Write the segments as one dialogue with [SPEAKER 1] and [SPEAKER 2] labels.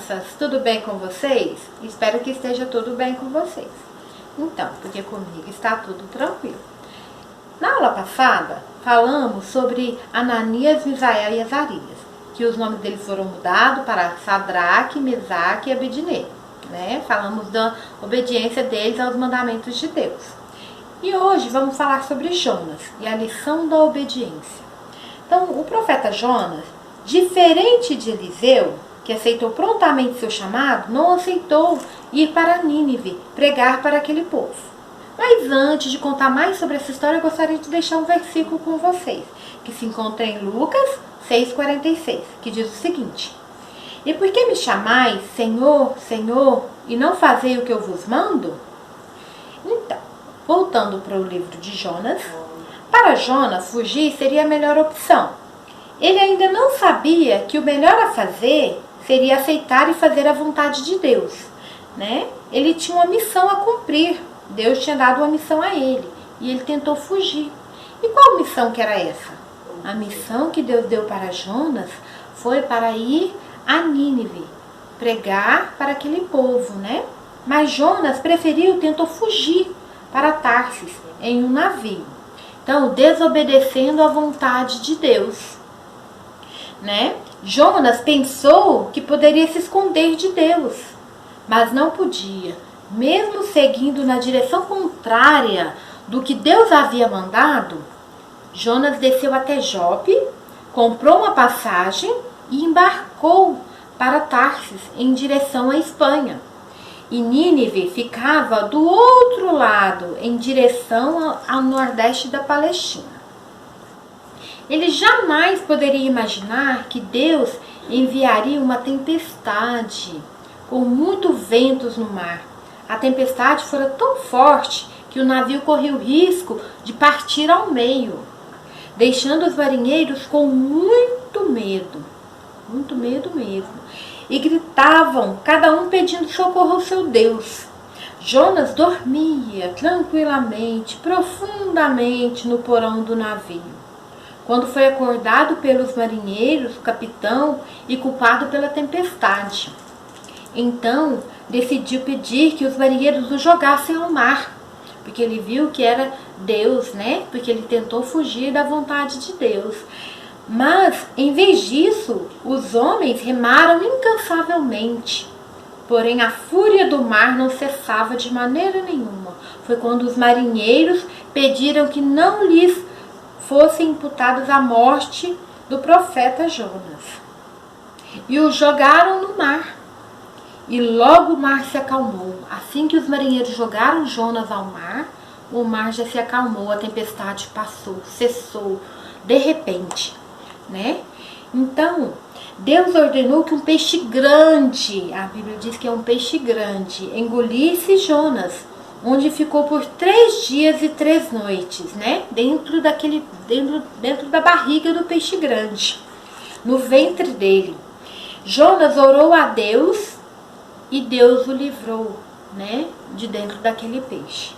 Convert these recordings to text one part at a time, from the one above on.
[SPEAKER 1] crianças, tudo bem com vocês? Espero que esteja tudo bem com vocês. Então, porque comigo está tudo tranquilo. Na aula passada, falamos sobre Ananias, Misael e Azarias, que os nomes deles foram mudados para Sadraque, Mesaque e Abednego, né? Falamos da obediência deles aos mandamentos de Deus. E hoje vamos falar sobre Jonas e a lição da obediência. Então, o profeta Jonas, diferente de Eliseu, que aceitou prontamente seu chamado, não aceitou ir para Nínive pregar para aquele povo. Mas antes de contar mais sobre essa história, eu gostaria de deixar um versículo com vocês, que se encontra em Lucas 6,46, que diz o seguinte: E por que me chamais, Senhor, Senhor, e não fazei o que eu vos mando? Então, voltando para o livro de Jonas, para Jonas, fugir seria a melhor opção. Ele ainda não sabia que o melhor a fazer seria aceitar e fazer a vontade de Deus, né? Ele tinha uma missão a cumprir. Deus tinha dado uma missão a ele e ele tentou fugir. E qual missão que era essa? A missão que Deus deu para Jonas foi para ir a Nínive, pregar para aquele povo, né? Mas Jonas tentou fugir para Tarsis em um navio. Então, desobedecendo à vontade de Deus, né? Jonas pensou que poderia se esconder de Deus, mas não podia. Mesmo seguindo na direção contrária do que Deus havia mandado, Jonas desceu até Jope, comprou uma passagem e embarcou para Tarsis em direção à Espanha. E Nínive ficava do outro lado, em direção ao nordeste da Palestina. Ele jamais poderia imaginar que Deus enviaria uma tempestade, com muitos ventos no mar. A tempestade fora tão forte que o navio corria o risco de partir ao meio, deixando os marinheiros com muito medo mesmo. E gritavam, cada um pedindo socorro ao seu Deus. Jonas dormia tranquilamente, profundamente no porão do navio, quando foi acordado pelos marinheiros, o capitão, e culpado pela tempestade. Então, decidiu pedir que os marinheiros o jogassem ao mar, porque ele viu que era Deus, né? Porque ele tentou fugir da vontade de Deus. Mas, em vez disso, os homens remaram incansavelmente. Porém, a fúria do mar não cessava de maneira nenhuma. Foi quando os marinheiros pediram que não lhes fossem imputados a morte do profeta Jonas. E o jogaram no mar. E logo o mar se acalmou. Assim que os marinheiros jogaram Jonas ao mar, o mar já se acalmou, a tempestade passou, cessou, de repente, né? Então, Deus ordenou que um peixe grande, a Bíblia diz que é um peixe grande, engolisse Jonas, onde ficou por 3 dias e 3 noites, né? Dentro da barriga do peixe grande, no ventre dele. Jonas orou a Deus e Deus o livrou, né? De dentro daquele peixe.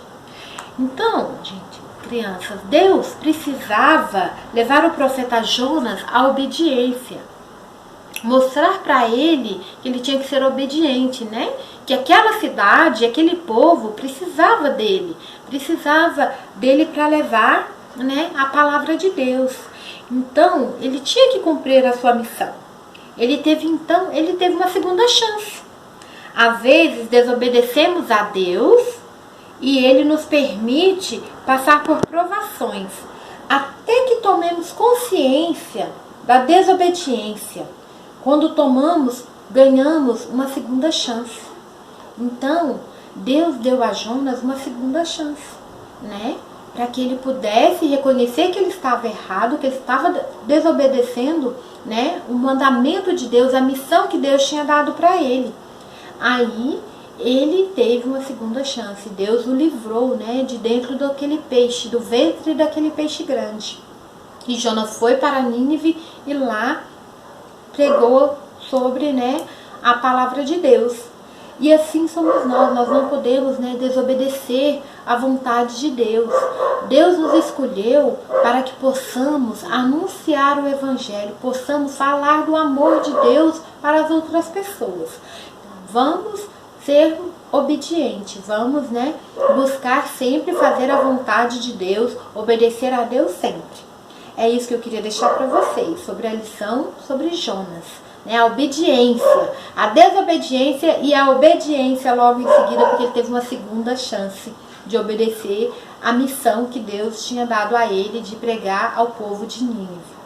[SPEAKER 1] Então, gente, crianças, Deus precisava levar o profeta Jonas à obediência. Mostrar para ele que ele tinha que ser obediente, né? Que aquela cidade, aquele povo precisava dele para levar, né, a palavra de Deus. Então, ele tinha que cumprir a sua missão. Ele teve uma segunda chance. Às vezes desobedecemos a Deus e Ele nos permite passar por provações, até que tomemos consciência da desobediência. Quando ganhamos uma segunda chance. Então, Deus deu a Jonas uma segunda chance, né? Para que ele pudesse reconhecer que ele estava errado, que ele estava desobedecendo, né, o mandamento de Deus, a missão que Deus tinha dado para ele. Aí, ele teve uma segunda chance. Deus o livrou, né, de dentro daquele peixe, do ventre daquele peixe grande. E Jonas foi para Nínive e lá pregou sobre, né, a palavra de Deus. E assim somos nós não podemos, né, desobedecer à vontade de Deus. Deus nos escolheu para que possamos anunciar o Evangelho, possamos falar do amor de Deus para as outras pessoas. Vamos ser obedientes, vamos, né, buscar sempre fazer a vontade de Deus, obedecer a Deus sempre. É isso que eu queria deixar para vocês, sobre a lição sobre Jonas. Né, a obediência, a desobediência e a obediência logo em seguida, porque ele teve uma segunda chance de obedecer a missão que Deus tinha dado a ele de pregar ao povo de Nínive.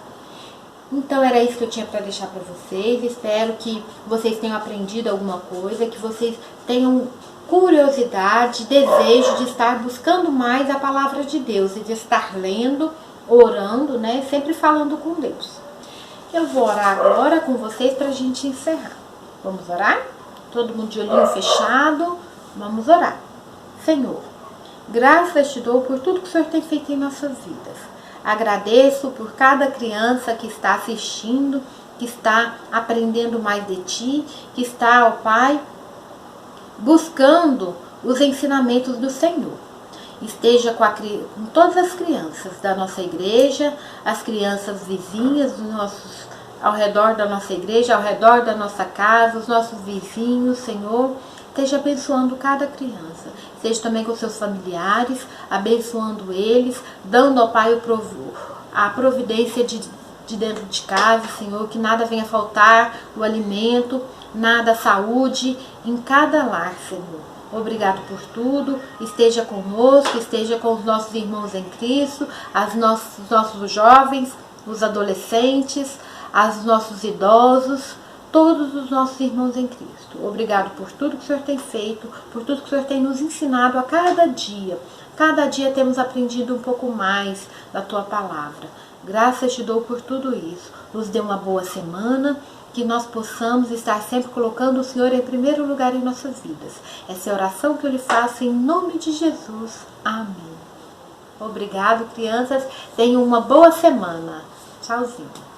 [SPEAKER 1] Então era isso que eu tinha para deixar para vocês. Espero que vocês tenham aprendido alguma coisa, que vocês tenham curiosidade, desejo de estar buscando mais a palavra de Deus e de estar lendo, orando, né, sempre falando com Deus. Eu vou orar agora com vocês para a gente encerrar. Vamos orar? Todo mundo de olhinho fechado. Vamos orar. Senhor, graças te dou por tudo que o Senhor tem feito em nossas vidas. Agradeço por cada criança que está assistindo, que está aprendendo mais de Ti, que está, ó Pai, buscando os ensinamentos do Senhor. Esteja com todas as crianças da nossa igreja, as crianças vizinhas ao redor da nossa igreja, ao redor da nossa casa, os nossos vizinhos, Senhor. Esteja abençoando cada criança. Esteja também com seus familiares, abençoando eles, dando ao Pai a providência de dentro de casa, Senhor, que nada venha faltar, o alimento, nada, a saúde, em cada lar, Senhor. Obrigado por tudo, esteja conosco, esteja com os nossos irmãos em Cristo, os nossos jovens, os adolescentes, os nossos idosos, todos os nossos irmãos em Cristo. Obrigado por tudo que o Senhor tem feito, por tudo que o Senhor tem nos ensinado a cada dia. Cada dia temos aprendido um pouco mais da Tua palavra. Graças te dou por tudo isso. Nos dê uma boa semana, que nós possamos estar sempre colocando o Senhor em primeiro lugar em nossas vidas. Essa é a oração que eu lhe faço em nome de Jesus. Amém. Obrigado, crianças. Tenham uma boa semana. Tchauzinho.